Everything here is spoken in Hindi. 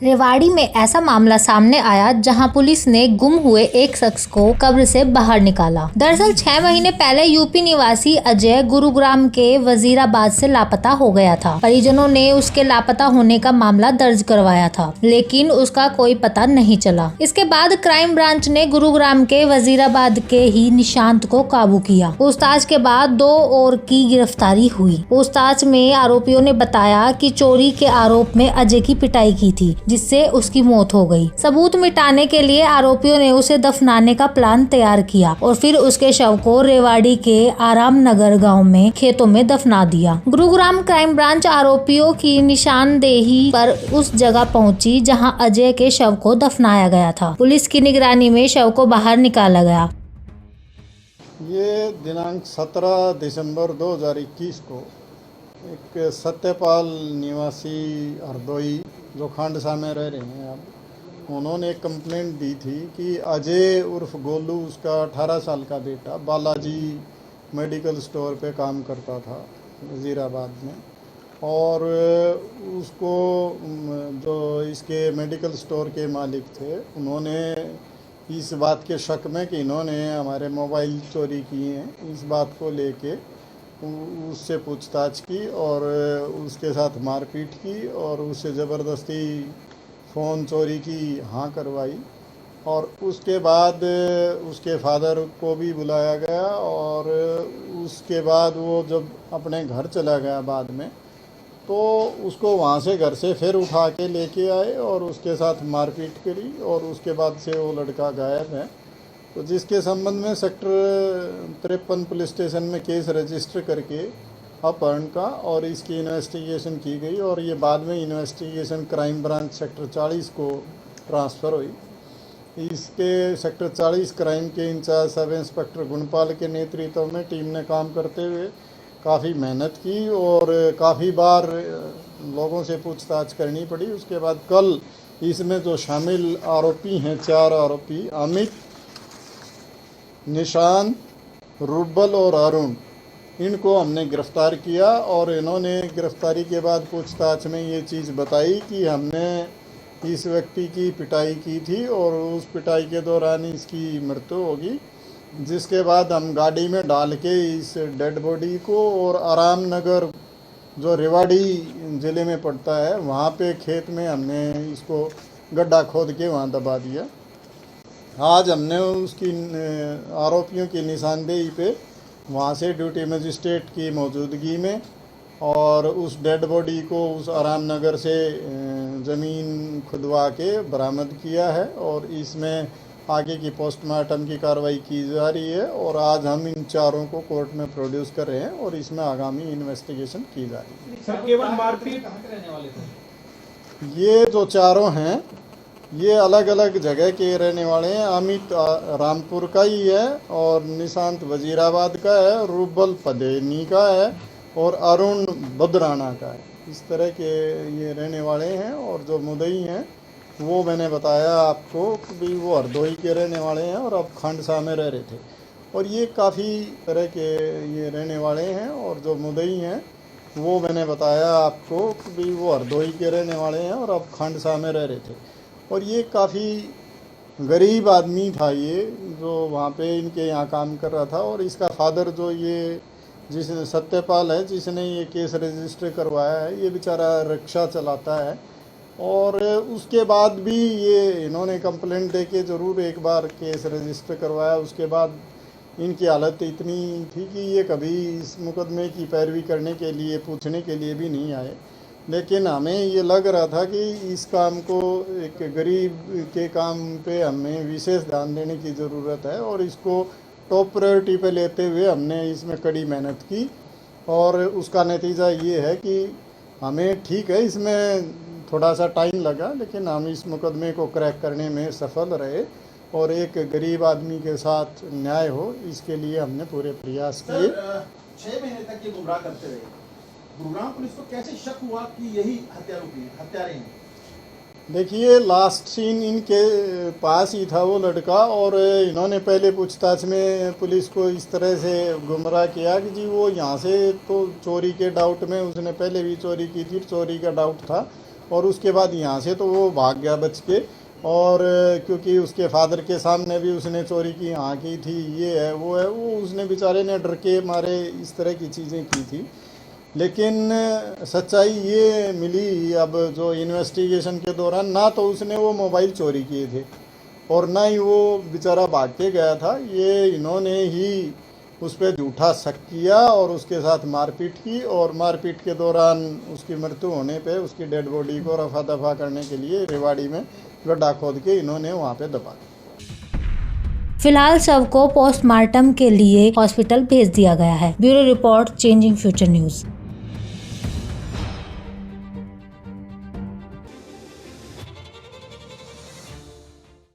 रेवाड़ी में ऐसा मामला सामने आया जहां पुलिस ने गुम हुए एक शख्स को कब्र से बाहर निकाला। दरअसल 6 महीने पहले यूपी निवासी अजय गुरुग्राम के वजीराबाद से लापता हो गया था। परिजनों ने उसके लापता होने का मामला दर्ज करवाया था, लेकिन उसका कोई पता नहीं चला। इसके बाद क्राइम ब्रांच ने गुरुग्राम के वजीराबाद के ही निशांत को काबू किया। पूछताछ के बाद 2 और की गिरफ्तारी हुई। पूछताछ में आरोपियों ने बताया कि चोरी के आरोप में अजय की पिटाई की थी, जिससे उसकी मौत हो गई। सबूत मिटाने के लिए आरोपियों ने उसे दफनाने का प्लान तैयार किया और फिर उसके शव को रेवाड़ी के आराम नगर गाँव में खेतों में दफना दिया। गुरुग्राम क्राइम ब्रांच आरोपियों की निशानदेही पर उस जगह पहुंची जहां अजय के शव को दफनाया गया था। पुलिस की निगरानी में शव को बाहर निकाला गया। ये दिनांक 17 दिसंबर 2021 को एक सत्यपाल निवासी हरदोई जो खांडसा में रह रहे हैं अब, उन्होंने एक कंप्लेंट दी थी कि अजय उर्फ गोलू, उसका 18 साल का बेटा, बालाजी मेडिकल स्टोर पे काम करता था वजीराबाद में, और उसको जो इसके मेडिकल स्टोर के मालिक थे, उन्होंने इस बात के शक में कि इन्होंने हमारे मोबाइल चोरी किए हैं, इस बात को लेके उससे पूछताछ की और उसके साथ मारपीट की और उससे ज़बरदस्ती फ़ोन चोरी की हाँ करवाई। और उसके बाद उसके फादर को भी बुलाया गया और उसके बाद वो जब अपने घर चला गया बाद में, तो उसको वहाँ से घर से फिर उठा के लेके आए और उसके साथ मारपीट करी और उसके बाद से वो लड़का गायब है। तो जिसके संबंध में सेक्टर 53 पुलिस स्टेशन में केस रजिस्टर करके अपहरण का और इसकी इन्वेस्टिगेशन की गई और ये बाद में इन्वेस्टिगेशन क्राइम ब्रांच सेक्टर 40 को ट्रांसफ़र हुई। इसके सेक्टर 40 क्राइम के इंचार्ज सब इंस्पेक्टर गुणपाल के नेतृत्व में टीम ने काम करते हुए काफ़ी मेहनत की और काफ़ी बार लोगों से पूछताछ करनी पड़ी। उसके बाद कल इसमें जो शामिल आरोपी हैं, 4 आरोपी, अमित, निशांत, रुबल और अरुण, इनको हमने गिरफ्तार किया और इन्होंने गिरफ्तारी के बाद पूछताछ में ये चीज़ बताई कि हमने इस व्यक्ति की पिटाई की थी और उस पिटाई के दौरान इसकी मृत्यु होगी। जिसके बाद हम गाड़ी में डाल के इस डेड बॉडी को और आराम नगर जो रेवाड़ी ज़िले में पड़ता है, वहाँ पे खेत में हमने इसको गड्ढा खोद के वहाँ दबा दिया। आज हमने उसकी आरोपियों की निशानदेही पे वहाँ से ड्यूटी मजिस्ट्रेट की मौजूदगी में और उस डेड बॉडी को उस आराम नगर से ज़मीन खुदवा के बरामद किया है और इसमें आगे की पोस्टमार्टम की कार्रवाई की जा रही है और आज हम इन 4 को कोर्ट में प्रोड्यूस कर रहे हैं और इसमें आगामी इन्वेस्टिगेशन की जा रही है। सर, केवल मारपीट रहने वाले थे? ये जो 4 हैं ये अलग अलग जगह के रहने वाले हैं। अमित रामपुर का ही है और निशांत वजीराबाद का है, रुबल पदेनी का है और अरुण बदराना का है। इस तरह के ये रहने वाले हैं और जो मुद्दई हैं वो मैंने बताया आपको कि भी वो हरदोई के रहने वाले हैं और अब खांडसा में रह रहे थे। और ये काफ़ी तरह के ये रहने वाले हैं और जो मुद्दई हैं वो मैंने बताया आपको कि भी वो हरदोई के रहने वाले हैं और अब खांडसा में रह रहे थे। और ये काफ़ी गरीब आदमी था ये, जो वहाँ पे इनके यहाँ काम कर रहा था और इसका फादर जो ये जिसने सत्यपाल है, जिसने ये केस रजिस्टर करवाया है, ये बेचारा रिक्शा चलाता है और उसके बाद भी ये इन्होंने कंप्लेंट दे के ज़रूर एक बार केस रजिस्टर करवाया। उसके बाद इनकी हालत इतनी थी कि ये कभी इस मुकदमे की पैरवी करने के लिए, पूछने के लिए भी नहीं आए। लेकिन हमें ये लग रहा था कि इस काम को, एक गरीब के काम पे हमें विशेष ध्यान देने की ज़रूरत है और इसको टॉप प्रायोरिटी पे लेते हुए हमने इसमें कड़ी मेहनत की और उसका नतीजा ये है कि हमें, ठीक है, इसमें थोड़ा सा टाइम लगा लेकिन हम इस मुकदमे को क्रैक करने में सफल रहे और एक गरीब आदमी के साथ न्याय हो, इसके लिए हमने पूरे प्रयास किए। 6 महीने तक ये गुमराह करते रहे, गुरुग्राम पुलिस को कैसे शक हुआ कि यही हत्यारे हैं? देखिए, लास्ट सीन इनके पास ही था वो लड़का और इन्होंने पहले पूछताछ में पुलिस को इस तरह से गुमराह किया कि जी वो यहाँ से तो चोरी के डाउट में, उसने पहले भी चोरी की थी, चोरी का डाउट था और उसके बाद यहाँ से तो वो भाग गया बच के। और क्योंकि उसके फादर के सामने भी उसने चोरी की, यहाँ की थी, ये है वो है, वो उसने बेचारे ने डर के मारे इस तरह की चीज़ें की थी। लेकिन सच्चाई ये मिली अब जो इन्वेस्टिगेशन के दौरान, ना तो उसने वो मोबाइल चोरी किए थे और ना ही वो बेचारा भाग के गया था। ये इन्होंने ही उस पर झूठा शक किया और उसके साथ मारपीट की, और मारपीट के दौरान उसकी मृत्यु होने पे उसकी डेड बॉडी को रफा दफा करने के लिए रेवाड़ी में गड्ढा खोद के इन्होंने वहाँ पे दबा दिया। फिलहाल शव को पोस्टमार्टम के लिए हॉस्पिटल भेज दिया गया है। Bureau report, changing future news.